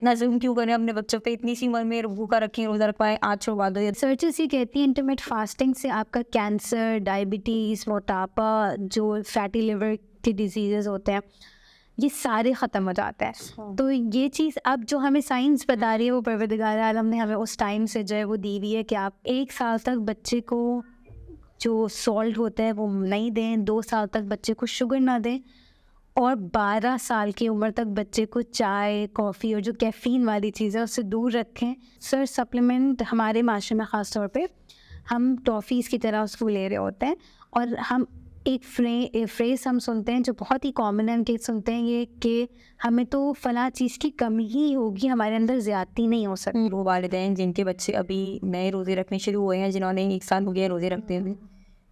ना जुल्म क्यों करें अपने बच्चों पे, इतनी सी उम्र में भूखा रखें, रोज़ा रखवाएं, आज छुड़वा दो। रिसर्चर्स ये कहती हैं इंटरमिटेंट फास्टिंग से आपका कैंसर, डायबिटीज़, मोटापा, जो फैटी लिवर के डिजीज़ेज़ होते हैं, ये सारे ख़त्म हो जाते हैं। तो ये चीज़ अब जो हमें साइंस बता रही है, वो परवरदिगार आलम ने हमें उस टाइम से जो है वो दी हुई है कि आप 1 साल तक बच्चे को जो सॉल्ट होता है वो नहीं दें, 2 साल तक बच्चे को शुगर ना दें, और 12 साल की उम्र तक बच्चे को चाय, कॉफ़ी और जो कैफ़ीन वाली चीज़ें उससे दूर रखें। सर सप्लीमेंट हमारे माशरे में ख़ास तौर पे हम टॉफ़ीज़ की तरह उसको ले रहे होते हैं, और हम एक फ्रेज़ हम सुनते हैं जो बहुत ही कॉमन है, हम सुनते हैं ये कि हमें तो फ़लाँ चीज़ की कमी ही होगी, हमारे अंदर ज़्यादती नहीं हो सकती। वो वालिदैन जिनके बच्चे अभी नए रोज़े रखने शुरू हुए हैं, जिन्होंने 1 साल हो गया रोज़े रखते हुए,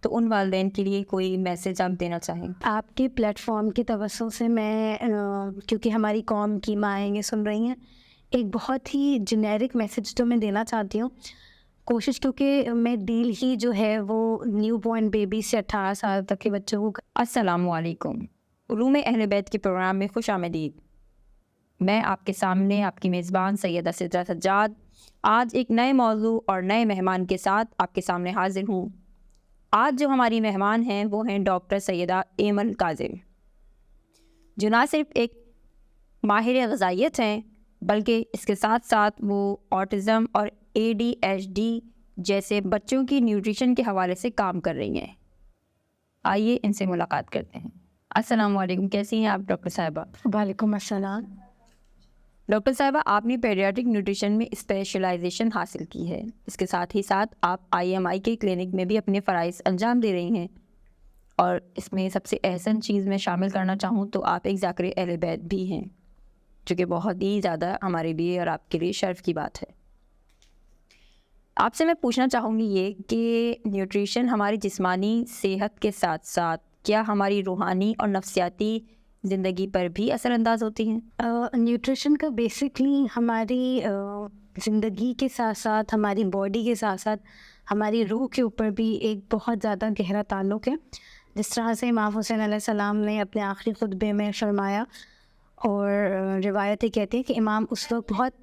तो उन वालिदैन के लिए कोई मैसेज आप देना चाहें? आपके प्लेटफॉर्म की तवज्जो से मैं क्योंकि हमारी कौम की माएँ ये सुन रही हैं, एक बहुत ही जेनेरिक मैसेज तो मैं देना चाहती हूँ। कोशिश, क्योंकि मैं डील ही जो है वो न्यू बॉर्न बेबी से 18 साल तक के बच्चों को। अस्सलामुअलैकुम। उलूम अहले बैत के प्रोग्राम में खुश आमदीद। मैं आपके सामने आपकी मेज़बान सैयदा सिद्रा सज्जाद आज एक नए मौजू और नए मेहमान के साथ आपके सामने हाजिर हूँ। आज जो हमारी मेहमान हैं वो हैं डॉक्टर सैयदा एमन काज़िम, जो ना सिर्फ एक माहिर ग़िज़ाइयत हैं, बल्कि इसके साथ साथ वो ऑटिज़म और ADHD जैसे बच्चों की न्यूट्रिशन के हवाले से काम कर रही हैं। आइए इनसे मुलाकात करते हैं। अस्सलाम वालेकुम, कैसी हैं आप डॉक्टर साहिबा? वालेकुम अस्सलाम। डॉक्टर साहिबा, आपने पेडियाट्रिक न्यूट्रिशन में स्पेशलाइजेशन हासिल की है। इसके साथ ही साथ आप IMI के क्लिनिक में भी अपने फ़राइज़ अंजाम दे रही हैं, और इसमें सबसे अहसन चीज़ मैं शामिल करना चाहूँ तो आप एक ज़ाकिर अहले बैत भी हैं, जो कि बहुत ही ज़्यादा हमारे लिए और आपके लिए शर्फ़ की बात है। आपसे मैं पूछना चाहूँगी ये कि न्यूट्रिशन हमारी जिस्मानी सेहत के साथ साथ क्या हमारी रूहानी और नफ्सियाती ज़िंदगी पर भी असरअंदाज होती हैं? न्यूट्रिशन का बेसिकली हमारी ज़िंदगी के साथ साथ, हमारी बॉडी के साथ साथ, हमारी रूह के ऊपर भी एक बहुत ज़्यादा गहरा ताल्लुक़ है। जिस तरह से इमाम हुसैन अलैहिस्सलाम ने अपने आखिरी खुतबे में फरमाया, और रिवायतें कहती हैं कि इमाम उस वक्त बहुत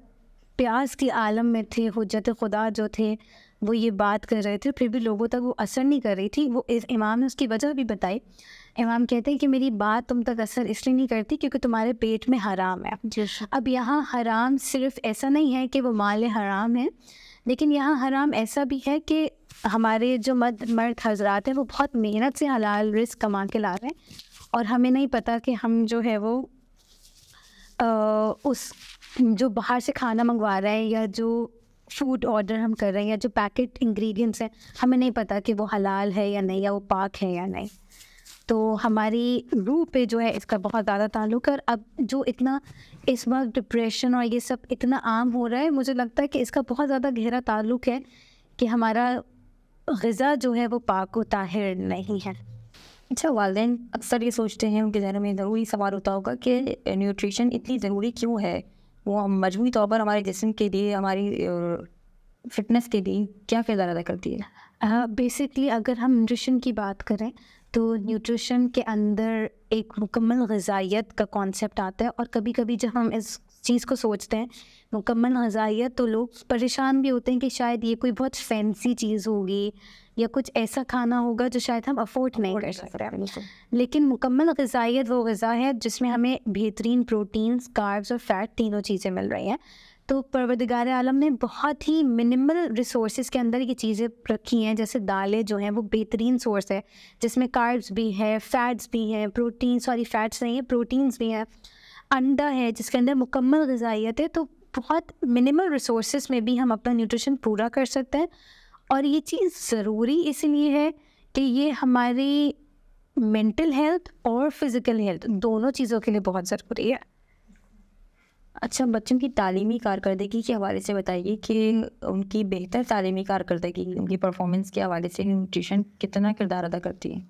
प्यास के आलम में थे, हुज्जत खुदा जो थे वो ये बात कर रहे थे, फिर भी लोगों तक वो असर नहीं कर रही थी। वो इमाम ने उसकी वजह भी बताई। इमाम कहते हैं कि मेरी बात तुम तक असर इसलिए नहीं करती क्योंकि तुम्हारे पेट में हराम है। अब यहाँ हराम सिर्फ ऐसा नहीं है कि वो माल हराम है, लेकिन यहाँ हराम ऐसा भी है कि हमारे जो मर्द हजरात हैं वो बहुत मेहनत से हलाल रिस्क कमा के ला रहे हैं, और हमें नहीं पता कि हम जो है वो उस जो बाहर से खाना मंगवा रहे हैं, या जो फूड ऑर्डर हम कर रहे हैं, या जो पैकेट इंग्रेडिएंट्स हैं, हमें नहीं पता कि वो हलाल है या नहीं, या वो पाक है या नहीं। तो हमारी रूह पे जो है इसका बहुत ज़्यादा ताल्लुक़ है। और अब जो इतना इस वक्त डिप्रेशन और ये सब इतना आम हो रहा है, मुझे लगता है कि इसका बहुत ज़्यादा गहरा ताल्लुक़ है कि हमारा ग़िज़ा जो है वो पाक व ताहिर नहीं है। अच्छा, वालिदैन अक्सर ये सोचते हैं, उनके ज़हन में ज़रूरी सवाल होता होगा कि न्यूट्रिशन इतनी ज़रूरी क्यों है? वो मजमूई तौर पर हमारे जिस्म के लिए, हमारी फ़िटनेस के लिए क्या किरदार अदा करती है? बेसिकली अगर हम न्यूट्रिशन की बात करें तो न्यूट्रिशन के अंदर एक मुकम्मल ग़िज़ाइयत का कॉन्सेप्ट आता है, और कभी कभी जब हम इस चीज़ को सोचते हैं मुकम्मल ग़िज़ाइयत, तो लोग परेशान भी होते हैं कि शायद ये कोई बहुत फैंसी चीज़ होगी, या कुछ ऐसा खाना होगा जो शायद हम अफोर्ड नहीं कर सकते। लेकिन मुकम्मल ग़िज़ाइयत वो ग़िज़ा है जिसमें हमें बेहतरीन प्रोटीन्स, कार्ब्स और फ़ैट तीनों चीज़ें मिल रही हैं। तो परवरदिगार आलम ने बहुत ही मिनिमल रिसोर्सेज के अंदर ये चीज़ें रखी हैं। जैसे दालें जो हैं वो बेहतरीन सोर्स है, जिसमें कार्ब्स भी है, फ़ैट्स भी हैं, फ़ैट्स नहीं है, प्रोटीन्स भी हैं। अंडा है जिसके अंदर मुकम्मल ग़िज़ाइयत है। तो बहुत मिनिमल रिसोर्सेज में भी हम अपना न्यूट्रिशन पूरा कर सकते हैं, और ये चीज़ ज़रूरी इसलिए है कि ये हमारी मेंटल हेल्थ और फिज़िकल हेल्थ दोनों चीज़ों के लिए बहुत ज़रूरी है। अच्छा, बच्चों की तालीमी कारकर्दगी के हवाले से बताइए कि उनकी बेहतर तालीमी कारकर्दगी, उनकी परफॉर्मेंस के हवाले से न्यूट्रिशन कितना किरदार अदा करती है?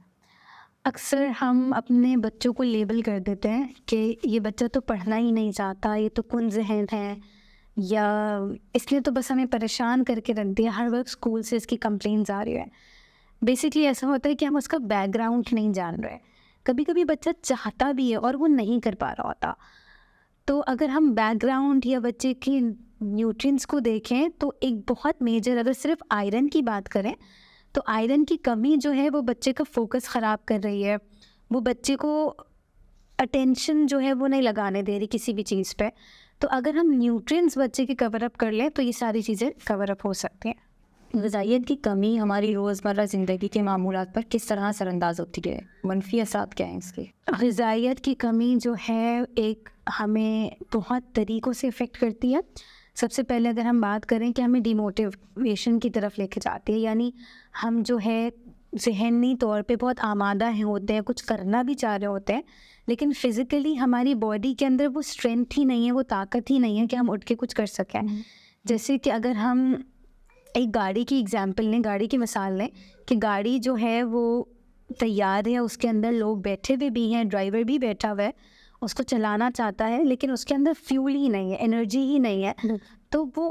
अक्सर हम अपने बच्चों को लेबल कर देते हैं कि ये बच्चा तो पढ़ना ही नहीं चाहता, ये तो कुन ज़हन है, या इसलिए तो बस हमें परेशान करके रख दिया, हर वक्त स्कूल से इसकी कंप्लेंट्स आ रही है। बेसिकली ऐसा होता है कि हम उसका बैकग्राउंड नहीं जान रहे। कभी कभी बच्चा चाहता भी है और वो नहीं कर पा रहा होता। तो अगर हम बैकग्राउंड या बच्चे की न्यूट्रिएंट्स को देखें तो एक बहुत मेजर, अगर सिर्फ आयरन की बात करें तो आयरन की कमी जो है वो बच्चे का फोकस ख़राब कर रही है, वो बच्चे को अटेंशन जो है वो नहीं लगाने दे रही किसी भी चीज़ पे। तो अगर हम न्यूट्रिएंट्स बच्चे के कवर अप कर लें तो ये सारी चीज़ें कवर अप हो सकती हैं। ग़िज़ाइयत की कमी हमारी रोज़मर्रा ज़िंदगी के मामूलात पर किस तरह असरअंदाज होती है? मनफी असरात क्या हैं इसके? ग़िज़ाइयत की कमी जो है एक हमें बहुत तरीक़ों से इफ़ेक्ट करती है। सबसे पहले अगर हम बात करें कि हमें डिमोटिवेशन की तरफ लेके जाती है, यानी हम जो है ज़हनी तौर पे बहुत आमादा हैं होते हैं, कुछ करना भी चाह रहे होते हैं, लेकिन फ़िज़िकली हमारी बॉडी के अंदर वो स्ट्रेंथ ही नहीं है, वो ताकत ही नहीं है कि हम उठ के कुछ कर सकें। जैसे कि अगर हम एक गाड़ी की एग्जांपल लें, गाड़ी की मिसाल लें कि गाड़ी जो है वो तैयार है, उसके अंदर लोग बैठे हुए भी हैं, ड्राइवर भी बैठा हुआ है, उसको चलाना चाहता है, लेकिन उसके अंदर फ्यूल ही नहीं है, एनर्जी ही नहीं है। तो वो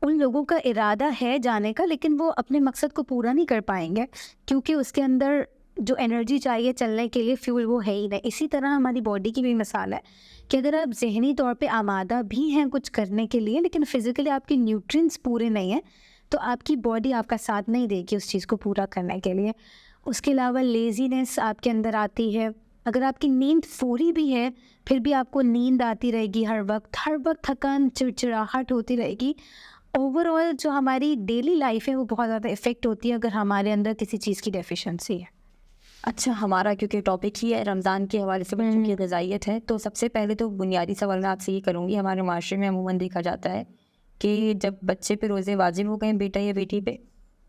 उन लोगों का इरादा है जाने का, लेकिन वो अपने मकसद को पूरा नहीं कर पाएंगे क्योंकि उसके अंदर जो एनर्जी चाहिए चलने के लिए फ्यूल वो है ही नहीं। इसी तरह हमारी बॉडी की भी मिसाल है कि अगर आप जहनी तौर पे आमादा भी हैं कुछ करने के लिए, लेकिन फ़िज़िकली आपके न्यूट्रिएंट्स पूरे नहीं हैं, तो आपकी बॉडी आपका साथ नहीं देगी उस चीज़ को पूरा करने के लिए। उसके अलावा लेज़ीनेस आपके अंदर आती है। अगर आपकी नींद पूरी भी है फिर भी आपको नींद आती रहेगी, हर वक्त थकान, चिड़चिड़ाहट होती रहेगी। ओवरऑल जो हमारी डेली लाइफ है वो बहुत ज़्यादा इफ़ेक्ट होती है अगर हमारे अंदर किसी चीज़ की डेफिशिएंसी है। अच्छा, हमारा क्योंकि टॉपिक ही है रमज़ान के हवाले से बच्चों की ग़िज़ाइयत है, तो सबसे पहले तो बुनियादी सवाल मैं आपसे ये करूँगी। हमारे माशरे में अमूमन देखा जाता है कि जब बच्चे पे रोज़े वाजिब हो गए, बेटा या बेटी पे,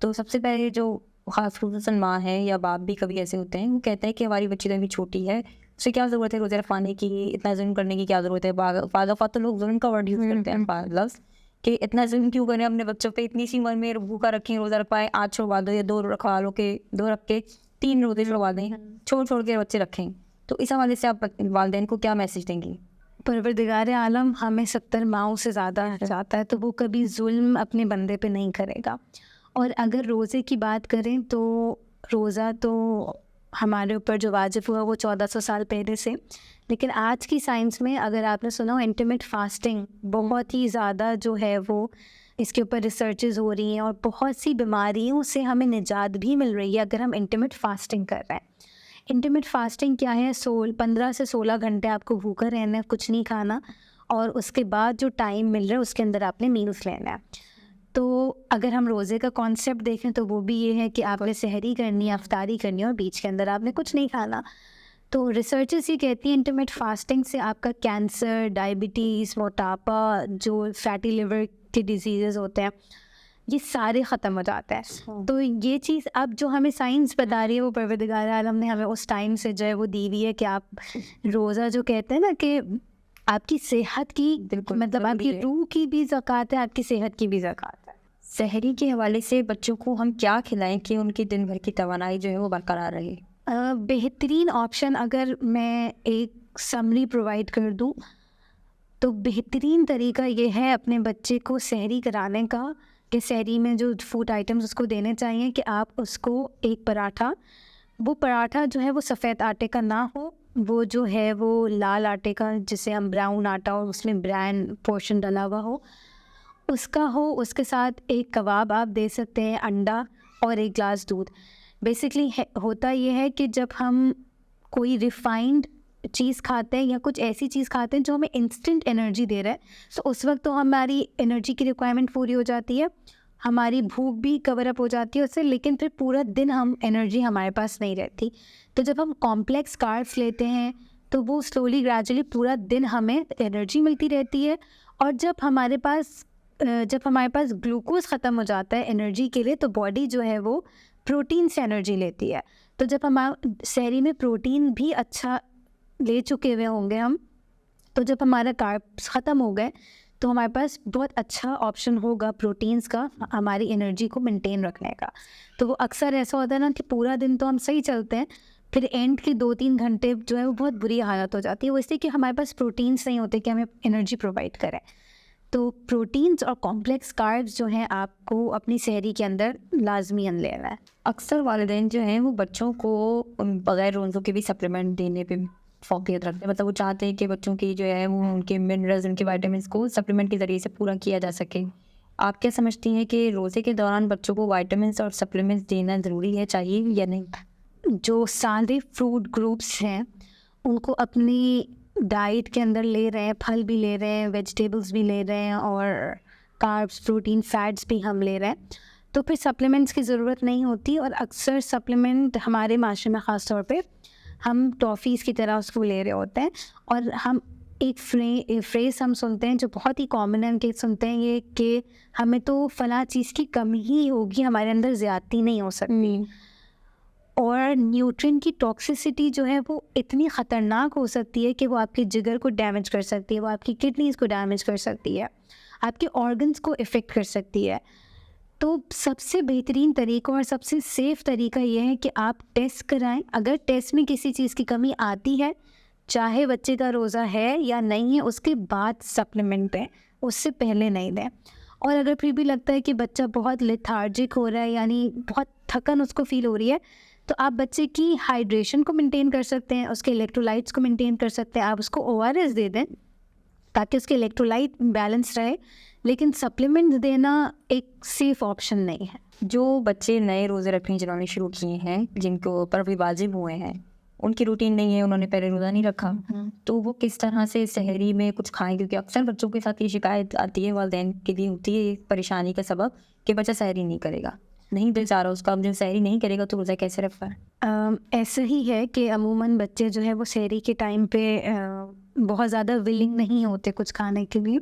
तो सबसे पहले जो ख़ास खुसूसन माँ है या बाप भी कभी ऐसे होते हैं, वो कहते हैं कि हमारी बच्ची तो अभी छोटी है, उसे क्या ज़रूरत है रोज़े रखवाने की, इतना जुल्म करने की क्या ज़रूरत है। बाज़ औक़ात तो लोग जुल्म का वर्ड यूज़ करते हैं लफ्ज़ कि इतना जुल्म क्यों करें अपने बच्चों पे, इतनी सी उम्र में भूखा रखें, रोज़ा रखवाएं, आज छुड़वा दो या 2 रखवा लो के 2 रख के 3 रोज़े छुड़वा दें, छोड़ के बच्चे रखें। तो इस हवाले से आप वालिदैन को क्या मैसेज देंगी? परवरदिगार आलम हमें 70 माओं से ज़्यादा चाहता है, तो वो कभी जुल्म अपने बंदे पे नहीं करेगा। और अगर रोज़े की बात करें तो रोज़ा तो हमारे ऊपर जो वाजिब हुआ वो 1400 साल पहले से, लेकिन आज की साइंस में अगर आपने सुना हो इंटरमिटेंट फास्टिंग बहुत ही ज़्यादा जो है वो इसके ऊपर रिसर्चेस हो रही हैं और बहुत सी बीमारियों से हमें निजात भी मिल रही है अगर हम इंटरमिटेंट फास्टिंग कर रहे हैं। इंटरमिटेंट फास्टिंग क्या है? 15 से 16 घंटे आपको भूखा रहना है, कुछ नहीं खाना, और उसके बाद जो टाइम मिल रहा है उसके अंदर आपने मील्स लेना है। तो अगर हम रोज़े का कॉन्सेप्ट देखें तो वो भी ये है कि आपने सहरी करनी है, अफ्तारी करनी है और बीच के अंदर आपने कुछ नहीं खाना। तो रिसर्चर्स ये कहती हैं इंटरमिटेंट फास्टिंग से आपका कैंसर, डायबिटीज़, मोटापा, जो फैटी लिवर के डिजीज़ होते हैं, ये सारे ख़त्म हो जाते हैं। तो ये चीज़ अब जो हमें साइंस बता रही है वो परवरदिगार आलम ने हमें उस टाइम से जो है वो दी हुई है कि आप रोज़ा जो कहते हैं ना कि आपकी सेहत की मतलब आपकी रूह की भी ज़कात है, आपकी सेहत की भी ज़कात है। सहरी के हवाले से बच्चों को हम क्या खिलाएं कि उनकी दिन भर की तवानाई जो है वो बरकरार रहे? बेहतरीन ऑप्शन अगर मैं एक समरी प्रोवाइड कर दूं तो बेहतरीन तरीका ये है अपने बच्चे को सहरी कराने का कि सहरी में जो फूड आइटम्स उसको देने चाहिए कि आप उसको एक पराठा, वो पराठा जो है वो सफ़ेद आटे का ना हो, वो जो है वो लाल आटे का, जिसे हम ब्राउन आटा और उसमें ब्राउन पोर्शन डाला हुआ हो उसका हो। उसके साथ एक कबाब आप दे सकते हैं, अंडा और एक गिलास दूध। बेसिकली होता ये है कि जब हम कोई रिफ़ाइंड चीज़ खाते हैं या कुछ ऐसी चीज़ खाते हैं जो हमें इंस्टेंट एनर्जी दे रहा है, तो उस वक्त तो हमारी एनर्जी की रिक्वायरमेंट पूरी हो जाती है, हमारी भूख भी कवर अप हो जाती है उससे, लेकिन फिर पूरा दिन हम एनर्जी हमारे पास नहीं रहती। तो जब हम कॉम्प्लेक्स कार्ब्स लेते हैं तो वो स्लोली ग्रेजुअली पूरा दिन हमें एनर्जी मिलती रहती है, और जब हमारे पास ग्लूकोज ख़त्म हो जाता है एनर्जी के लिए, तो बॉडी जो है वो प्रोटीन से एनर्जी लेती है। तो जब हमारा सहरी में प्रोटीन भी अच्छा ले चुके हुए होंगे हम, तो जब हमारा कार्ब्स ख़त्म हो गए तो हमारे पास बहुत अच्छा ऑप्शन होगा प्रोटीन्स का हमारी एनर्जी को मेंटेन रखने का। तो वो अक्सर ऐसा होता है ना कि पूरा दिन तो हम सही चलते हैं, फिर एंड के 2-3 घंटे जो है वो बहुत बुरी हालत हो जाती है, वो इसलिए कि हमारे पास प्रोटीन्स नहीं होते कि हमें एनर्जी प्रोवाइड करें। तो प्रोटीन्स और कॉम्प्लेक्स कार्ब्स जो हैं आपको अपनी सहरी के अंदर लाजमी लेना है। अक्सर वालिदैन जो हैं वो बच्चों को बग़ैर रोज़ों के भी सप्लीमेंट देने पे फोकियत रखते हैं, मतलब वो चाहते हैं कि बच्चों की जो है वो उनके मिनरल्स, उनके विटामिन्स को सप्लीमेंट के ज़रिए से पूरा किया जा सके। आप क्या समझती हैं कि रोज़े के दौरान बच्चों को विटामिन्स और सप्लीमेंट्स देना ज़रूरी है, चाहिए या नहीं? जो सारे फ्रूट ग्रुप्स हैं उनको अपनी डाइट के अंदर ले रहे हैं, फल भी ले रहे हैं, वेजिटेबल्स भी ले रहे हैं और कार्ब्स, प्रोटीन, फैट्स भी हम ले रहे हैं, तो फिर सप्लीमेंट्स की ज़रूरत नहीं होती। और अक्सर सप्लीमेंट हमारे माशरे में ख़ास तौर पे हम टॉफ़ीज़ की तरह उसको ले रहे होते हैं। और हम एक फ्रेज़ हम सुनते हैं जो बहुत ही कॉमन है, कि सुनते हैं ये कि हमें तो फ़लाँ चीज़ की कमी ही होगी, हमारे अंदर ज़्यादती नहीं हो सकती। और न्यूट्रिएंट की टॉक्सिसिटी जो है वो इतनी ख़तरनाक हो सकती है कि वो आपके जिगर को डैमेज कर सकती है, वो आपकी किडनीज़ को डैमेज कर सकती है, आपके ऑर्गन्स को इफ़ेक्ट कर सकती है। तो सबसे बेहतरीन तरीका और सबसे सेफ़ तरीका ये है कि आप टेस्ट कराएं। अगर टेस्ट में किसी चीज़ की कमी आती है, चाहे बच्चे का रोज़ा है या नहीं है, उसके बाद सप्लीमेंट दें, उससे पहले नहीं दें। और अगर फिर भी लगता है कि बच्चा बहुत लेथार्जिक हो रहा है, यानी बहुत थकन उसको फ़ील हो रही है, तो आप बच्चे की हाइड्रेशन को मेंटेन कर सकते हैं, उसके इलेक्ट्रोलाइट्स को मेंटेन कर सकते हैं। आप उसको ORS दे दें ताकि उसके इलेक्ट्रोलाइट बैलेंस रहे, लेकिन सप्लीमेंट देना एक सेफ़ ऑप्शन नहीं है। जो बच्चे नए रोज़े रखने जिन्होंने शुरू किए हैं, जिनको ऊपर भी वाजिब हुए हैं, उनकी रूटीन नहीं है, उन्होंने पहले रोज़ा नहीं रखा, तो वो किस तरह से सहरी में कुछ खाएं? क्योंकि अक्सर बच्चों के साथ ये शिकायत आती है, वालिदैन के लिए होती है ये परेशानी का सबब कि बच्चा सहरी नहीं करेगा, नहीं दिल चाह रहा उसका, अब जब सहरी नहीं करेगा तो रोज़ा कैसे रख पाए? ऐसा ही है कि अमूमन बच्चे जो है वो सहरी के टाइम पे बहुत ज़्यादा विलिंग नहीं होते कुछ खाने के लिए।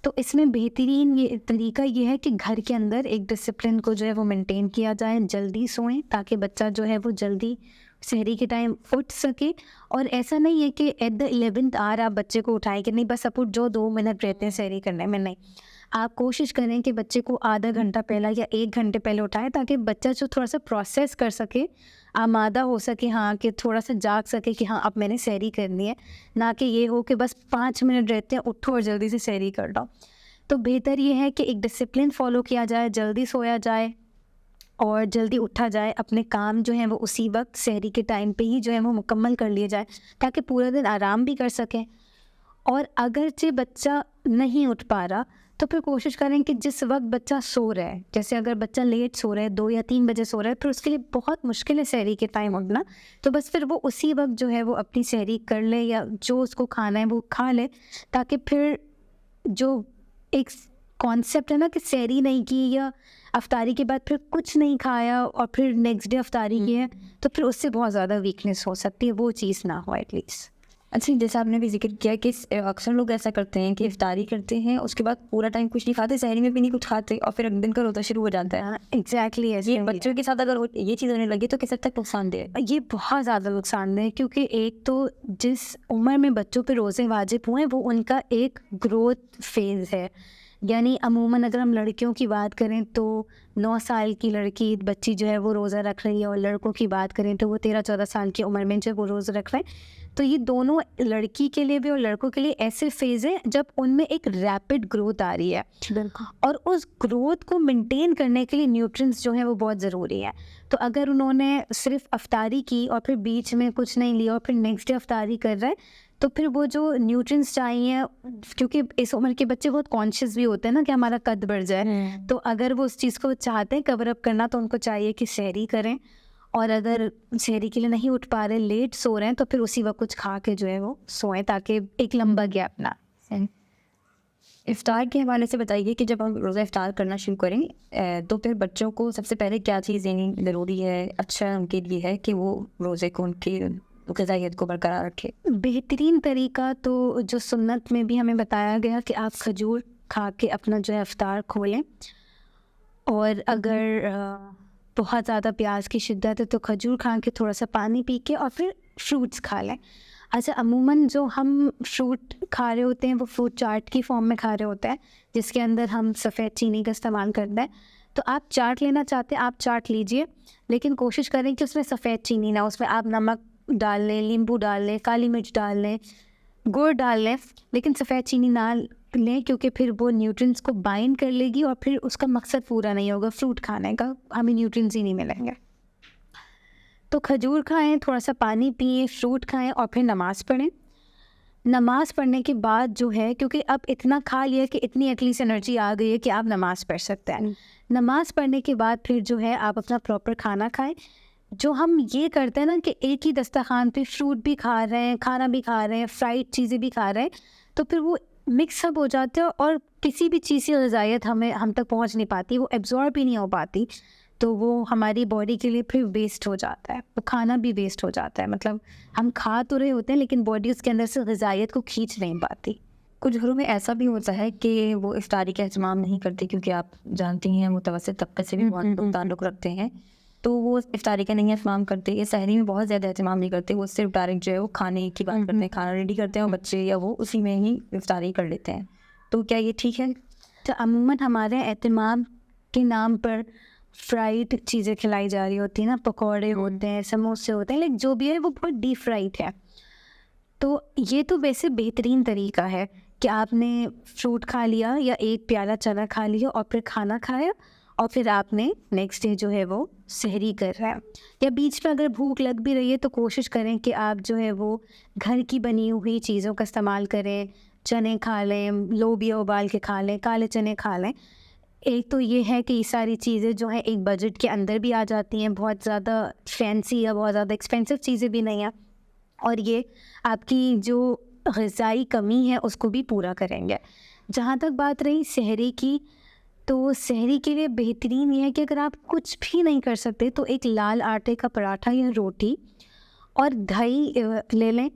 तो इसमें बेहतरीन ये तरीका ये है कि घर के अंदर एक डिसिप्लिन को जो है वो मेंटेन किया जाए, जल्दी सोएं ताकि बच्चा जो है वो जल्दी सहरी के टाइम उठ सके। और ऐसा नहीं है कि एट द 11th आवर आप बच्चे को उठाएं कि नहीं बस सपोर्ट जो 2 मिनट रहते हैं सहरी करने में, नहीं, आप कोशिश करें कि बच्चे को आधा घंटा पहले या 1 घंटे पहले उठाएं ताकि बच्चा जो थोड़ा सा प्रोसेस कर सके, आमादा हो सके, हाँ, कि थोड़ा सा जाग सके कि हाँ अब मैंने सहरी करनी है, ना कि ये हो कि बस 5 मिनट रहते हैं उठो और जल्दी से सहरी कर लो। तो बेहतर ये है कि एक डिसिप्लिन फॉलो किया जाए, जल्दी सोया जाए और जल्दी उठा जाए, अपने काम जो हैं वो उसी वक्त सहरी के टाइम पे ही जो है वो मुकम्मल कर लिए जाए ताकि पूरा दिन आराम भी कर सकें। और अगरचे बच्चा नहीं उठ पा रहा तो फिर कोशिश करें कि जिस वक्त बच्चा सो रहा है, जैसे अगर बच्चा लेट सो रहा है, 2 या 3 बजे सो रहा है, फिर उसके लिए बहुत मुश्किल है सहरी के टाइम उठना, तो बस फिर वो उसी वक्त जो है वो अपनी सहरी कर ले या जो उसको खाना है वो खा ले, ताकि फिर जो एक कॉन्सेप्ट है ना कि सहरी नहीं की या अफ्तारी के बाद फिर कुछ नहीं खाया और फिर नेक्स्ट डे अफ्तारी की है, तो फिर उससे बहुत ज़्यादा वीकनेस हो सकती है, वो चीज़ ना हो एटलीस्ट। अच्छा, जैसे आपने भी जिक्र किया कि अक्सर लोग ऐसा करते हैं कि इफ्तारी करते हैं, उसके बाद पूरा टाइम कुछ नहीं खाते, सहरी में भी नहीं कुछ खाते और फिर अगले दिन का रोज़ा शुरू हो जाता है। एग्जैक्टली ऐसे ये बच्चों के साथ अगर ये चीज़ होने लगी तो किस हद तक नुकसानदेह है? ये बहुत ज़्यादा नुकसानदेह है, क्योंकि एक तो जिस उम्र में बच्चों पे रोज़े वाजिब हुए हैं वो उनका एक ग्रोथ फेज़ है। यानी अमूमन अगर हम लड़कियों की बात करें तो 9 साल की लड़की बच्ची जो है वो रोज़ा रख रही है, और लड़कों की बात करें तो वो 13-14 साल की उम्र में जो है वो रोज़ा रख रहे हैं। तो ये दोनों लड़की के लिए भी और लड़कों के लिए ऐसे फेज़ हैं जब उनमें एक रैपिड ग्रोथ आ रही है, और उस ग्रोथ को मेंटेन करने के लिए न्यूट्रिएंट्स जो हैं वो बहुत ज़रूरी है। तो अगर उन्होंने सिर्फ अफ्तारी की और फिर बीच में कुछ नहीं लिया और फिर नेक्स्ट डे अफ्तारी कर रहे हैं, तो फिर वो जो न्यूट्रिएंट्स चाहिए, क्योंकि इस उम्र के बच्चे बहुत कॉन्शियस भी होते हैं ना कि हमारा कद बढ़ जाए, तो अगर वो उस चीज़ को चाहते हैं कवर अप करना तो उनको चाहिए कि सहरी करें, और अगर सहरी के लिए नहीं उठ पा रहे, लेट सो रहे हैं, तो फिर उसी वक्त कुछ खा के जो है वो सोएं ताकि एक लंबा गैप ना। इफ्तार के हवाले से बताइए कि जब हम रोज़ा इफ्तार करना शुरू करें तो फिर बच्चों को सबसे पहले क्या चीज़ देनी ज़रूरी है, अच्छा उनके लिए है कि वो रोज़े को उनकी ग़िज़ाइयत को बरकरार रखे? बेहतरीन तरीका तो जो सुन्नत में भी हमें बताया गया कि आप खजूर खा के अपना जो है इफ्तार खोलें, और अगर बहुत ज़्यादा प्यास की शिद्दत है तो खजूर खा के थोड़ा सा पानी पी के और फिर फ्रूट्स खा लें। अच्छा, अमूमन जो हम फ्रूट खा रहे होते हैं वो फ्रूट चाट की फॉर्म में खा रहे होते हैं, जिसके अंदर हम सफ़ेद चीनी का इस्तेमाल करते हैं। तो आप चाट लेना चाहते हैं आप चाट लीजिए, लेकिन कोशिश करें कि उसमें सफ़ेद चीनी ना, उसमें आप नमक डाल लें, नींबू डाल लें, काली मिर्च डाल लें, गुड़ डाल लें, लेकिन सफ़ेद चीनी ना लें, क्योंकि फिर वो न्यूट्रिएंट्स को बाइंड कर लेगी और फिर उसका मकसद पूरा नहीं होगा फ्रूट खाने का, हमें न्यूट्रिएंट्स ही नहीं मिलेंगे। तो खजूर खाएं, थोड़ा सा पानी पिएं, फ्रूट खाएं और फिर नमाज़ पढ़ें। नमाज़ पढ़ने के बाद जो है, क्योंकि अब इतना खा लिया कि इतनी एटलीस्ट एनर्जी आ गई है कि आप नमाज़ पढ़ सकते हैं। नमाज़ पढ़ने के बाद फिर जो है आप अपना प्रॉपर खाना खाएं। जो हम ये करते हैं ना कि एक ही दस्तरखान पे फ्रूट भी खा रहे हैं, खाना भी खा रहे हैं, फ्राइड चीज़ें भी खा रहे हैं, तो फिर वो मिक्सअप हो जाते हैं और किसी भी चीज़ की ग़िज़ाइयत हम तक पहुंच नहीं पाती, वो एब्जॉर्ब भी नहीं हो पाती, तो वो हमारी बॉडी के लिए फिर वेस्ट हो जाता है, वो खाना भी वेस्ट हो जाता है। मतलब हम खा तो रहे होते हैं लेकिन बॉडी उसके अंदर से ग़िज़ाइयत को खींच नहीं पाती। कुछ घरों में ऐसा भी होता है कि वो इफ्तारी का एहतमाम नहीं करते, क्योंकि आप जानती हैं मुतवस्सित तबके से भी बहुत लोग ताल्लुक़ रखते हैं, तो वो इफ्तारी का नहीं एहतमाम करते, या सहरी में बहुत ज़्यादा एहतमाम नहीं करते, वो सिर्फ डायरेक्ट जो है वो खाने की बात करते हैं, खाना रेडी करते हैं और बच्चे या वो उसी में ही इफ्तारी कर लेते हैं। तो क्या ये ठीक है? तो अमूमन हमारे एहतमाम के नाम पर फ्राइड चीज़ें खिलाई जा रही होती हैं ना, पकौड़े होते हैं, समोसे होते हैं, लेकिन जो भी है वो बहुत डीप फ्राइड है। तो ये तो वैसे बेहतरीन तरीका है कि आपने फ्रूट खा लिया या एक प्याला चना खा लिया और फिर खाना खाया और फिर आपने नेक्स्ट डे जो है वो सहरी कर रहा है, या बीच में अगर भूख लग भी रही है तो कोशिश करें कि आप जो है वो घर की बनी हुई चीज़ों का इस्तेमाल करें। चने खा लें, लोबिया उबाल के खा लें, काले चने खा लें। एक तो ये है कि ये सारी चीज़ें जो हैं एक बजट के अंदर भी आ जाती हैं, बहुत ज़्यादा फैंसी या बहुत ज़्यादा एक्सपेंसिव चीज़ें भी नहीं हैं, और ये आपकी जो ग़िज़ाई कमी है उसको भी पूरा करेंगे। जहाँ तक बात रही सहरी की, तो सहरी के लिए बेहतरीन ये है कि अगर आप कुछ भी नहीं कर सकते तो एक लाल आटे का पराठा या रोटी और दही ले लें,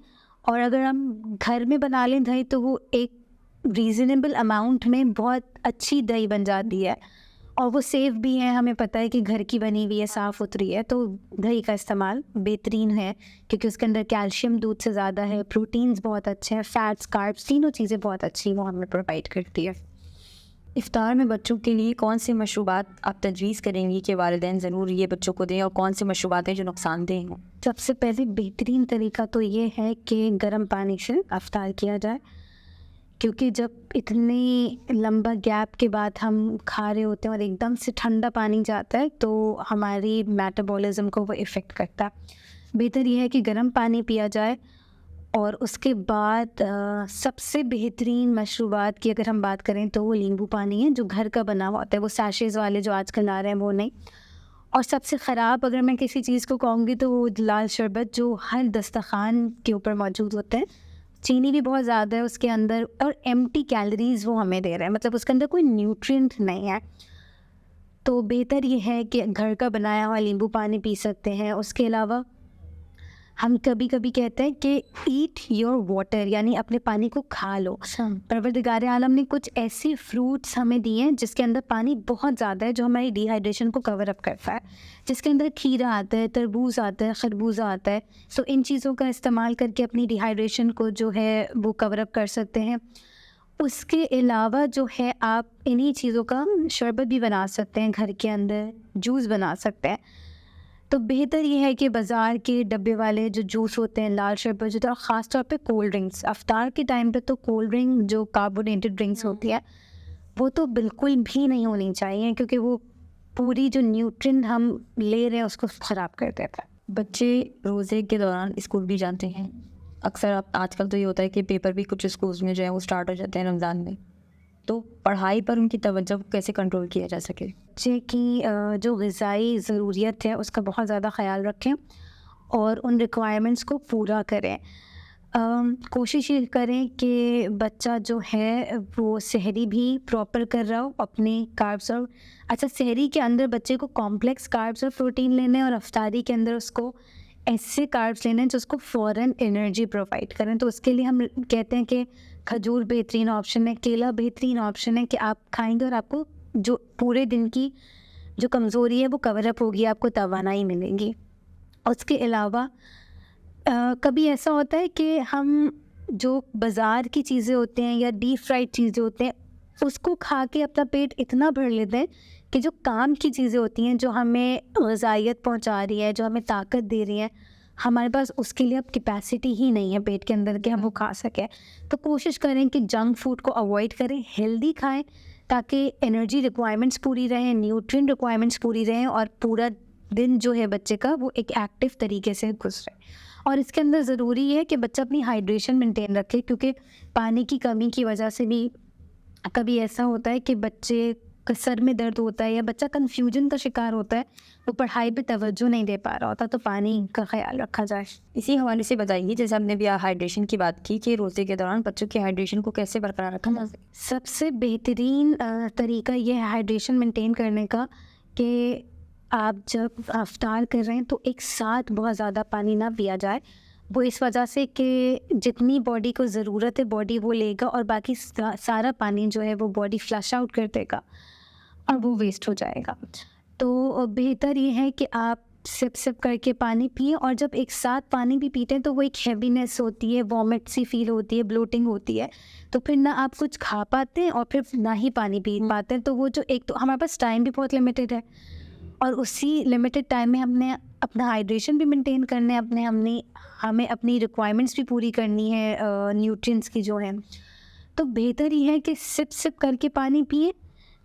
और अगर हम घर में बना लें दही तो वो एक रीज़नेबल अमाउंट में बहुत अच्छी दही बन जाती है, और वो सेफ़ भी है। हमें पता है कि घर की बनी हुई है, साफ़ सुथरी है, तो दही का इस्तेमाल बेहतरीन है क्योंकि उसके अंदर कैल्शियम दूध से ज़्यादा है, प्रोटीन्स बहुत अच्छे हैं, फ़ैट्स, कार्ब्स, तीनों चीज़ें बहुत अच्छी वो हमें प्रोवाइड करती है। इफ्तार में बच्चों के लिए कौन से मशरूबात आप तजवीज़ करेंगी कि वालिदैन ज़रूर ये बच्चों को दें, और कौन से मशरूबात हैं जो नुकसानदेह हों? सबसे पहले बेहतरीन तरीका तो ये है कि गर्म पानी से इफ्तार किया जाए, क्योंकि जब इतने लंबा गैप के बाद हम खा रहे होते हैं और एकदम से ठंडा पानी जाता है तो हमारी मेटाबॉलिज़्म को वो इफ़ेक्ट करता है। बेहतर ये है कि गर्म पानी पिया जाए, और उसके बाद सबसे बेहतरीन मशरूबात की अगर हम बात करें तो वो नींबू पानी है जो घर का बना हुआ होता है, वो सैशेज़ वाले जो आजकल आ रहे हैं वो नहीं। और सबसे ख़राब अगर मैं किसी चीज़ को कहूँगी तो वो लाल शरबत जो हर दस्तरखान के ऊपर मौजूद होते हैं, चीनी भी बहुत ज़्यादा है उसके अंदर और एम्प्टी कैलोरीज़ वो हमें दे रहे हैं, मतलब उसके अंदर कोई न्यूट्रिएंट नहीं है। तो बेहतर ये है कि घर का बनाया हुआ नींबू पानी पी सकते हैं। उसके अलावा हम कभी कभी कहते हैं कि ईट योर वाटर, यानी अपने पानी को खा लो। परवरदिगार आलम ने कुछ ऐसे फ्रूट्स हमें दिए हैं जिसके अंदर पानी बहुत ज़्यादा है, जो हमारी डिहाइड्रेशन को कवर अप करता है, जिसके अंदर खीरा आता है, तरबूज आता है, खरबूजा आता है। सो इन चीज़ों का इस्तेमाल करके अपनी डिहाइड्रेशन को जो है वो कवर अप कर सकते हैं। उसके अलावा जो है आप इन्हीं चीज़ों का शरबत भी बना सकते हैं, घर के अंदर जूस बना सकते हैं। तो बेहतर ये है कि बाज़ार के डब्बे वाले जो जूस होते हैं, लाल शरबत जो होता है, ख़ास तौर पे कोल्ड ड्रिंक्स, अफ्तार के टाइम पे तो कोल्ड ड्रिंक जो कार्बोनेटेड ड्रिंक्स होती है वो तो बिल्कुल भी नहीं होनी चाहिए, क्योंकि वो पूरी जो न्यूट्रिएंट हम ले रहे हैं उसको ख़राब कर देता है। बच्चे रोज़े के दौरान स्कूल भी जाते हैं अक्सर। अब आजकल तो ये होता है कि पेपर भी कुछ स्कूल्स में जो है वो स्टार्ट हो जाते हैं रमज़ान में, तो पढ़ाई पर उनकी तवज्जो कैसे कंट्रोल किया जा सके? बच्चे की जो ग़िज़ाई ज़रूरियत है उसका बहुत ज़्यादा ख़याल रखें और उन रिक्वायरमेंट्स को पूरा करें। कोशिश ये करें कि बच्चा जो है वो सहरी भी प्रॉपर कर रहा हो, अपने कार्ब्स और सहरी के अंदर बच्चे को कॉम्प्लेक्स कार्ब्स और प्रोटीन लेने, और अफ्तारी के अंदर उसको ऐसे कार्ब्स लेने हैं जो उसको फ़ौरन एनर्जी प्रोवाइड करें। तो उसके लिए हम कहते हैं कि खजूर बेहतरीन ऑप्शन है, केला बेहतरीन ऑप्शन है कि आप खाएंगे और आपको जो पूरे दिन की जो कमज़ोरी है वो कवर अप होगी, आपको तवानाई मिलेगी। उसके अलावा कभी ऐसा होता है कि हम जो बाज़ार की चीज़ें होते हैं या डीप फ्राइड चीज़ें होते हैं उसको खा के अपना पेट इतना भर लेते हैं कि जो काम की चीज़ें होती हैं, जो हमें ग़िज़ाइयत पहुंचा रही है, जो हमें ताकत दे रही है, हमारे पास उसके लिए अब कैपेसिटी ही नहीं है पेट के अंदर कि हम वो खा सकें। तो कोशिश करें कि जंक फूड को अवॉइड करें, हेल्दी खाएं ताकि एनर्जी रिक्वायरमेंट्स पूरी रहें, न्यूट्रिएंट रिक्वायरमेंट्स पूरी रहें और पूरा दिन जो है बच्चे का वो एक एक्टिव तरीके से गुजरे। और इसके अंदर ज़रूरी है कि बच्चा अपनी हाइड्रेशन मेंटेन रखे, क्योंकि पानी की कमी की वजह से भी कभी ऐसा होता है कि बच्चे का सर में दर्द होता है या बच्चा कन्फ्यूजन का शिकार होता है, वो पढ़ाई पे तवज्जो नहीं दे पा रहा होता, तो पानी का ख्याल रखा जाए। इसी हवाले से बताइए, जैसे हमने भी हाइड्रेशन की बात की कि रोज़े के दौरान बच्चों की हाइड्रेशन को कैसे बरकरार रखा जा सके। सबसे बेहतरीन तरीका ये है हाइड्रेशन मेंटेन करने का कि आप जब अफ्तार कर रहे हैं तो एक साथ बहुत ज़्यादा पानी ना पिया जाए। वो इस वजह से कि जितनी बॉडी को ज़रूरत है बॉडी वो लेगा और बाकी सारा पानी जो है वो बॉडी फ्लश आउट कर देगा और वो वेस्ट हो जाएगा। तो बेहतर ये है कि आप सिप सिप करके पानी पिए, और जब एक साथ पानी भी पीते हैं तो वो एक हैवीनेस होती है, वॉमिट सी फील होती है, ब्लोटिंग होती है, तो फिर ना आप कुछ खा पाते हैं और फिर ना ही पानी पी पाते हैं। तो वो जो एक तो हमारे पास टाइम भी बहुत लिमिटेड है और उसी लिमिटेड टाइम में हमने अपना हाइड्रेशन भी मेंटेन करना है, हमें अपनी रिक्वायरमेंट्स भी पूरी करनी है न्यूट्रिएंट्स की जो है। तो बेहतर ही है कि सिप सिप करके पानी पिए।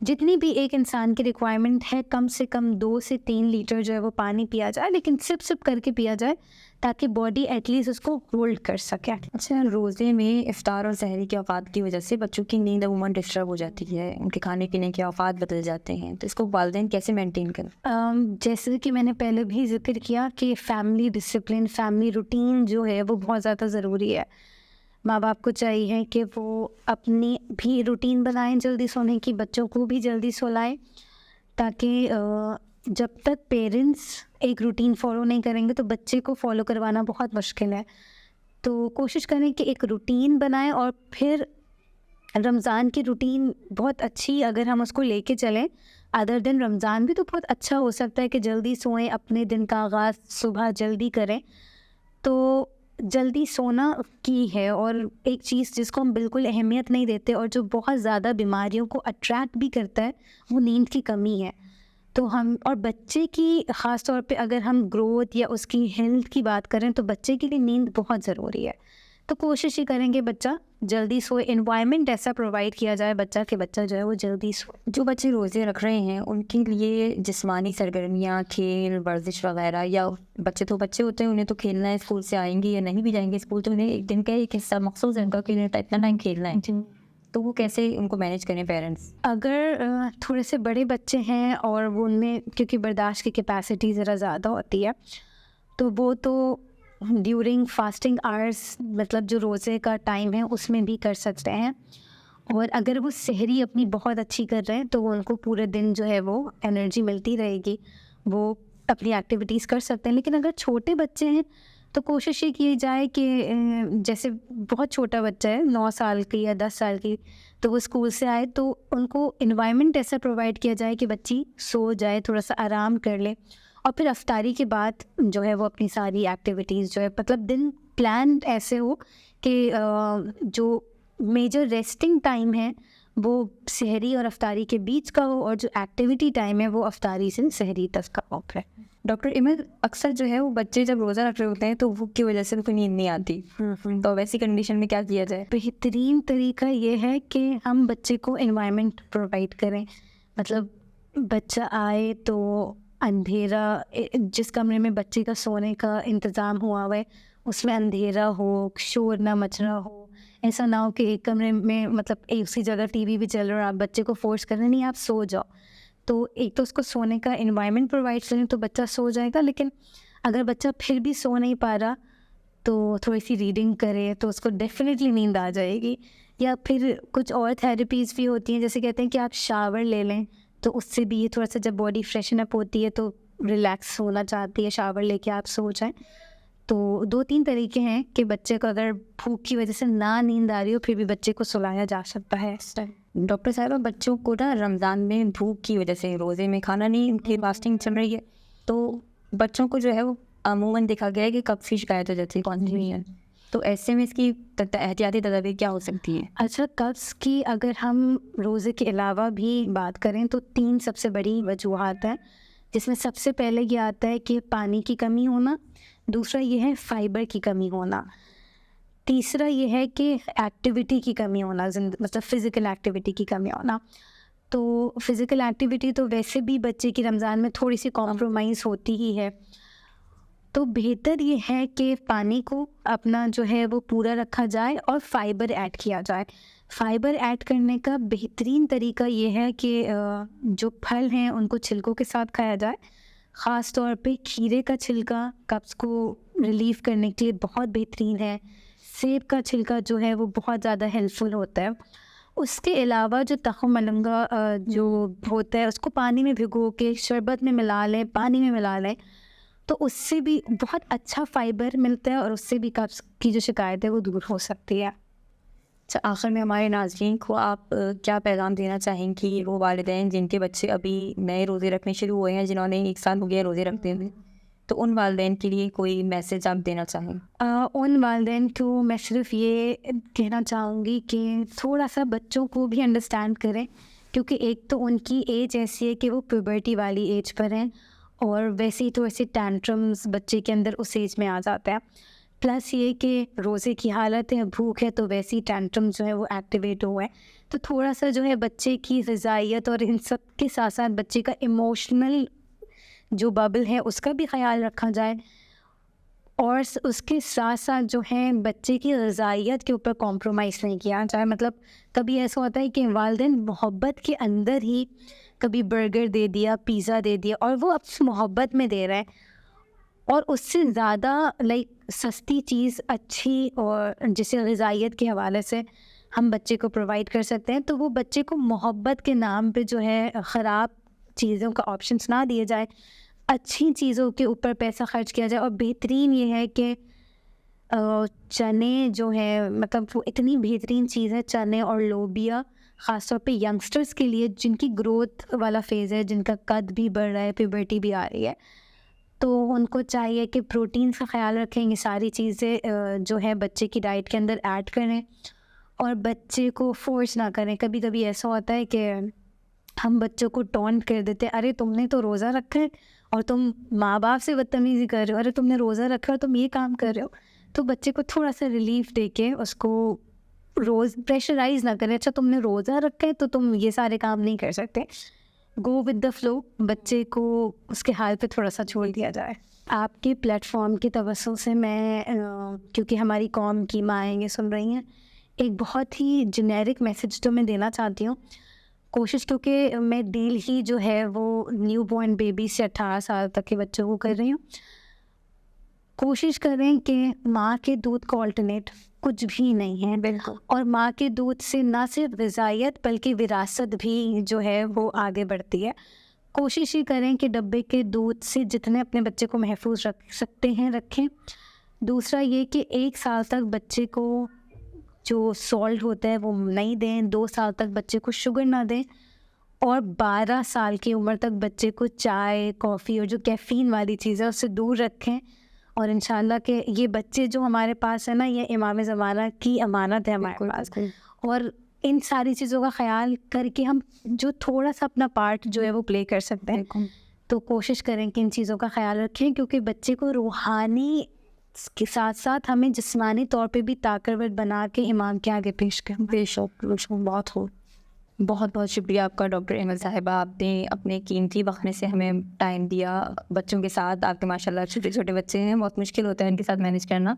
जितनी भी एक इंसान की रिक्वायरमेंट है कम से कम 2 से 3 लीटर जो है वो पानी पिया जाए, लेकिन सिप सिप करके पिया जाए ताकि बॉडी एटलीस्ट उसको होल्ड कर सके। अच्छा, रोज़े में इफ्तार और सहरी के औकात की वजह से बच्चों की नींद अमूमन डिस्टर्ब हो जाती है, उनके खाने पीने के औकात बदल जाते हैं, तो इसको वालिदैन कैसे मेंटेन करें? जैसे कि मैंने पहले भी जिक्र किया कि फैमिली डिसिप्लिन, फैमिली रूटीन जो है वो बहुत ज़्यादा ज़रूरी है। माँ बाप को चाहिए कि वो अपनी भी रूटीन बनाएं जल्दी सोने की, बच्चों को भी जल्दी सुलाएं, ताकि जब तक पेरेंट्स एक रूटीन फॉलो नहीं करेंगे तो बच्चे को फॉलो करवाना बहुत मुश्किल है। तो कोशिश करें कि एक रूटीन बनाएं और फिर रमज़ान की रूटीन बहुत अच्छी अगर हम उसको लेके चलें, अदर दिन रमज़ान भी तो बहुत अच्छा हो सकता है कि जल्दी सोएं, अपने दिन का आगाज़ सुबह जल्दी करें। तो जल्दी सोना की है, और एक चीज़ जिसको हम बिल्कुल अहमियत नहीं देते और जो बहुत ज़्यादा बीमारियों को अट्रैक्ट भी करता है वो नींद की कमी है। तो हम और बच्चे की ख़ास तौर पे अगर हम ग्रोथ या उसकी हेल्थ की बात करें तो बच्चे के लिए नींद बहुत ज़रूरी है। तो कोशिश ही करेंगे बच्चा जल्दी सोए, एनवायरनमेंट ऐसा प्रोवाइड किया जाए बच्चा जो है वो जल्दी सोए। जो बच्चे रोज़े रख रहे हैं उनके लिए जिस्मानी सरगर्मियाँ, खेल, वर्जिश वगैरह, या बच्चे होते हैं, उन्हें तो खेलना है, स्कूल से आएंगे या नहीं भी जाएंगे स्कूल तो उन्हें एक दिन का एक हिस्सा मखसूस है उनका कि उन्हें इतना टाइम खेलना है, तो वो कैसे उनको मैनेज करें पेरेंट्स? अगर थोड़े से बड़े बच्चे हैं और वो उनमें क्योंकि बर्दाश्त की कैपेसिटी ज़रा ज़्यादा होती है, तो वो तो ड्यूरिंग फास्टिंग आवर्स, मतलब जो रोज़े का टाइम है उसमें भी कर सकते हैं। और अगर वो सहरी अपनी बहुत अच्छी कर रहे हैं तो उनको पूरे दिन जो है वो एनर्जी मिलती रहेगी, वो अपनी एक्टिविटीज़ कर सकते हैं। लेकिन अगर छोटे बच्चे हैं तो कोशिश ये की जाए कि जैसे बहुत छोटा बच्चा है 9 साल की या 10 साल की, तो वो स्कूल से आए तो उनको इन्वायरमेंट ऐसा प्रोवाइड किया जाए कि बच्ची सो जाए, थोड़ा सा आराम कर ले, और फिर अफ्तारी के बाद जो है वो अपनी सारी एक्टिविटीज़ जो है, मतलब दिन प्लान ऐसे हो कि जो मेजर रेस्टिंग टाइम है वो सहरी और अफ्तारी के बीच का हो, और जो एक्टिविटी टाइम है वो अफ्तारी से सहरी तक का हो। डॉक्टर इमर, अक्सर जो है वो बच्चे जब रोज़ा रख रहे होते हैं तो भूख की वजह से उनको नींद नहीं आती, तो वैसी कंडीशन में क्या किया जाए? बेहतरीन तरीका ये है कि हम बच्चे को एनवायरनमेंट प्रोवाइड करें। मतलब बच्चा आए तो अंधेरा, जिस कमरे में बच्चे का सोने का इंतज़ाम हुआ हुआ है उसमें अंधेरा हो, शोर ना मच रहा हो। ऐसा ना हो कि एक कमरे में मतलब एक सी जगह टीवी भी चल रहा है और आप बच्चे को फोर्स कर रहे हैं नहीं आप सो जाओ। तो एक तो उसको सोने का एनवायरनमेंट प्रोवाइड करें तो बच्चा सो जाएगा, लेकिन अगर बच्चा फिर भी सो नहीं पा रहा तो थोड़ी सी रीडिंग करे तो उसको डेफिनेटली नींद आ जाएगी। या फिर कुछ और थेरेपीज़ भी होती हैं, जैसे कहते हैं कि आप शावर ले लें, तो उससे भी ये थोड़ा सा जब बॉडी फ्रेशन अप होती है तो रिलैक्स होना चाहती है, शावर लेके आप सो जाएं। तो 2-3 तरीके हैं कि बच्चे को अगर भूख की वजह से ना नींद आ रही हो फिर भी बच्चे को सुलाया जा सकता है इस टाइम। डॉक्टर साहबा, बच्चों को ना रमज़ान में भूख की वजह से रोज़े में खाना नहीं, उनकी फास्टिंग चल रही है, तो बच्चों को जो है वो अमूमन देखा गया है कि कब्ज़ की शिकायत हो जाती है कॉन्स्टिपेशन, तो ऐसे में इसकी एहतियाती तदाबीर क्या हो सकती है? अच्छा, कब्ज़ की अगर हम रोज़े के अलावा भी बात करें तो 3 सबसे बड़ी वजूहात हैं, जिसमें सबसे पहले ये आता है कि पानी की कमी होना, दूसरा ये है फाइबर की कमी होना, तीसरा ये है कि एक्टिविटी की कमी होना, मतलब फ़िज़िकल एक्टिविटी की कमी होना। तो फिज़िकल एक्टिविटी तो वैसे भी बच्चे की रमज़ान में थोड़ी सी कॉम्प्रोमाइज़ होती ही है, तो बेहतर ये है कि पानी को अपना जो है वो पूरा रखा जाए और फाइबर ऐड किया जाए। फाइबर ऐड करने का बेहतरीन तरीका ये है कि जो फल हैं उनको छिलकों के साथ खाया जाए। ख़ास तौर पे खीरे का छिलका कब्ज़ को रिलीफ़ करने के लिए बहुत बेहतरीन है। सेब का छिलका जो है वो बहुत ज़्यादा हेल्पफुल होता है। उसके अलावा जो तख़्म मलंगा जो होता है उसको पानी में भिगो के शरबत में मिला लें, पानी में मिला लें, तो उससे भी बहुत अच्छा फ़ाइबर मिलता है और उससे भी कब्ज़ की जो शिकायत है वो दूर हो सकती है। अच्छा, आखिर में हमारे नाज़रीन को आप क्या पैगाम देना चाहेंगी, वो वालिदैन जिनके बच्चे अभी नए रोज़े रखने शुरू हुए हैं, जिन्होंने 1 साल हो गया रोज़े रखते हुए, तो उन वालिदैन के लिए कोई मैसेज आप देना चाहें? उन वालिदैन को मैं सिर्फ़ ये कहना चाहूँगी कि थोड़ा सा बच्चों को भी अंडरस्टैंड करें, क्योंकि एक तो उनकी एज ऐसी है कि वो प्यूबर्टी वाली एज पर हैं और वैसे ही तो ऐसे टैंट्रम्स बच्चे के अंदर उस एज में आ जाता है। प्लस ये कि रोज़े की हालत है, भूख है, तो वैसे ही टैंट्रम्स जो है वो एक्टिवेट हुए हैं। तो थोड़ा सा जो है बच्चे की ग़िज़ाइयत और इन सब के साथ साथ बच्चे का इमोशनल जो बबल है उसका भी ख़याल रखा जाए और उसके साथ साथ जो है बच्चे की ग़िज़ाइयत के ऊपर कॉम्प्रोमाइज़ नहीं किया जाए। मतलब कभी ऐसा होता है कि वालिदैन मोहब्बत के अंदर ही कभी बर्गर दे दिया, पिज़्ज़ा दे दिया और वो अपनी मोहब्बत में दे रहे हैं और उससे ज़्यादा लाइक सस्ती चीज़ अच्छी और जिसे ग़िज़ाइयत के हवाले से हम बच्चे को प्रोवाइड कर सकते हैं, तो वो बच्चे को मोहब्बत के नाम पे जो है ख़राब चीज़ों का ऑप्शंस ना दिए जाए, अच्छी चीज़ों के ऊपर पैसा खर्च किया जाए। और बेहतरीन ये है कि चने जो है मतलब वो इतनी बेहतरीन चीज़ है, चने और लोबिया ख़ास तौर पे यंगस्टर्स के लिए जिनकी ग्रोथ वाला फ़ेज़ है, जिनका कद भी बढ़ रहा है, प्यूबर्टी भी आ रही है, तो उनको चाहिए कि प्रोटीन का ख़याल रखें। ये सारी चीज़ें जो है बच्चे की डाइट के अंदर ऐड करें और बच्चे को फ़ोर्स ना करें। कभी कभी ऐसा होता है कि हम बच्चों को टॉन्ट कर देते हैं, अरे तुमने तो रोज़ा रखा है और तुम माँ बाप से बदतमीज़ी कर रहे हो, अरे तुमने रोज़ा रखा है और तुम ये काम कर रहे हो। तो बच्चे को थोड़ा सा रिलीफ दे के उसको रोज़ प्रेशराइज़ ना करें, अच्छा तुमने रोज़ा रखा है तो तुम ये सारे काम नहीं कर सकते। गो विद द फ्लो, बच्चे को उसके हाल पे थोड़ा सा छोड़ दिया जाए। आपके प्लेटफॉर्म की तवज्जो से मैं क्योंकि हमारी कौम की माएँ ये सुन रही हैं, एक बहुत ही जेनेरिक मैसेज तो मैं देना चाहती हूँ। कोशिश क्योंकि मैं डील ही जो है वो न्यू बॉर्न बेबी से 18 साल तक के बच्चों को कर रही हूँ। कोशिश करें कि माँ के दूध का ऑल्टरनेट कुछ भी नहीं है। बिल्कुल। और माँ के दूध से ना सिर्फ ग़िज़ाइयत बल्कि विरासत भी जो है वो आगे बढ़ती है। कोशिश ही करें कि डब्बे के दूध से जितने अपने बच्चे को महफूज रख सकते हैं रखें। दूसरा ये कि 1 साल तक बच्चे को जो सॉल्ट होता है वो नहीं दें, 2 साल तक बच्चे को शुगर ना दें और 12 साल की उम्र तक बच्चे को चाय, कॉफ़ी और जो कैफ़ीन वाली चीज़ है उससे दूर रखें। और इंशाल्लाह के ये बच्चे जो हमारे पास है ना, ये इमाम ज़माना की अमानत है हमारे पास। और इन सारी चीज़ों का ख़याल करके हम जो थोड़ा सा अपना पार्ट जो है वो प्ले कर सकते हैं, तो कोशिश करें कि इन चीज़ों का ख़याल रखें, क्योंकि बच्चे को रूहानी के साथ साथ हमें जिस्मानी तौर पे भी ताकतवर बना के इमाम के आगे पेश करना। बेशक बहुत बहुत शुक्रिया आपका डॉक्टर एमल साहिबा, आपने अपने कीमती वक्त में से हमें टाइम दिया। बच्चों के साथ आपके माशाल्लाह छोटे छोटे बच्चे हैं, बहुत मुश्किल होता है इनके साथ मैनेज करना,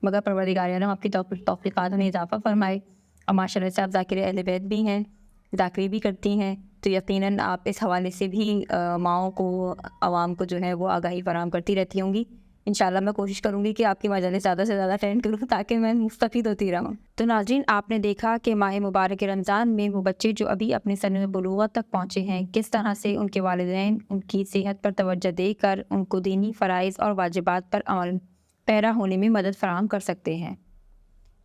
मगर परवरदिगार आलम आपकी तौफ़ीक़ात में इजाफ़ा फरमाए। और माशाल्लाह से आप ज़ाकिर अहले बैत भी हैं, ज़ाकरी भी करती हैं, तो यकीनन आप इस हवाले से भी माओं को, आवाम को जो है वो आगाही फराहम करती रहती होंगी। इंशाल्लाह मैं कोशिश करूँगी कि आपकी मजालिस ज़्यादा से ज़्यादा अटेंड करूँ ताकि मैं मुस्तफ़ीद होती रहूँ। तो नाज़रीन, आपने देखा कि माह मुबारक रमज़ान में वो बच्चे जो अभी अपने सन्न बुलूगत तक पहुँचे हैं, किस तरह से उनके वालिदैन उनकी सेहत पर तवज्जो देकर उनको दीनी फ़राइज़ और वाजिबात पर अमल पैरा होने में मदद फ़राहम कर सकते हैं।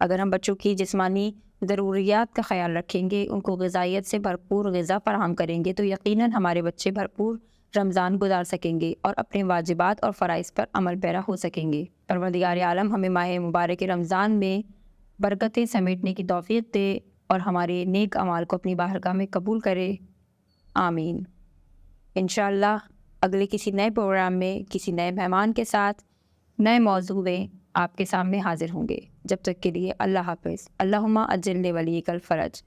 अगर हम बच्चों की जिस्मानी ज़रूरियात का ख्याल रखेंगे, उनको ग़िज़ाइयत से भरपूर ग़िज़ा फराहम करेंगे, तो यकीनन हमारे बच्चे भरपूर रमज़ान गुजार सकेंगे और अपने वाजिबात और फ़राइज़ पर अमल पैरा हो सकेंगे। परवरदिगार आलम हमें माह मुबारक रमज़ान में बरकतें समेटने की तौफ़ीक़ दे और हमारे नेक अमाल को अपनी बारगाह में कबूल करे। आमीन। इंशाअल्लाह अगले किसी नए प्रोग्राम में किसी नए मेहमान के साथ नए मौजू में आपके सामने हाज़िर होंगे। जब तक के लिए अल्लाह हाफ़िज़। अल्लाहुम्मा अज्जिल वलीकल फ़रज।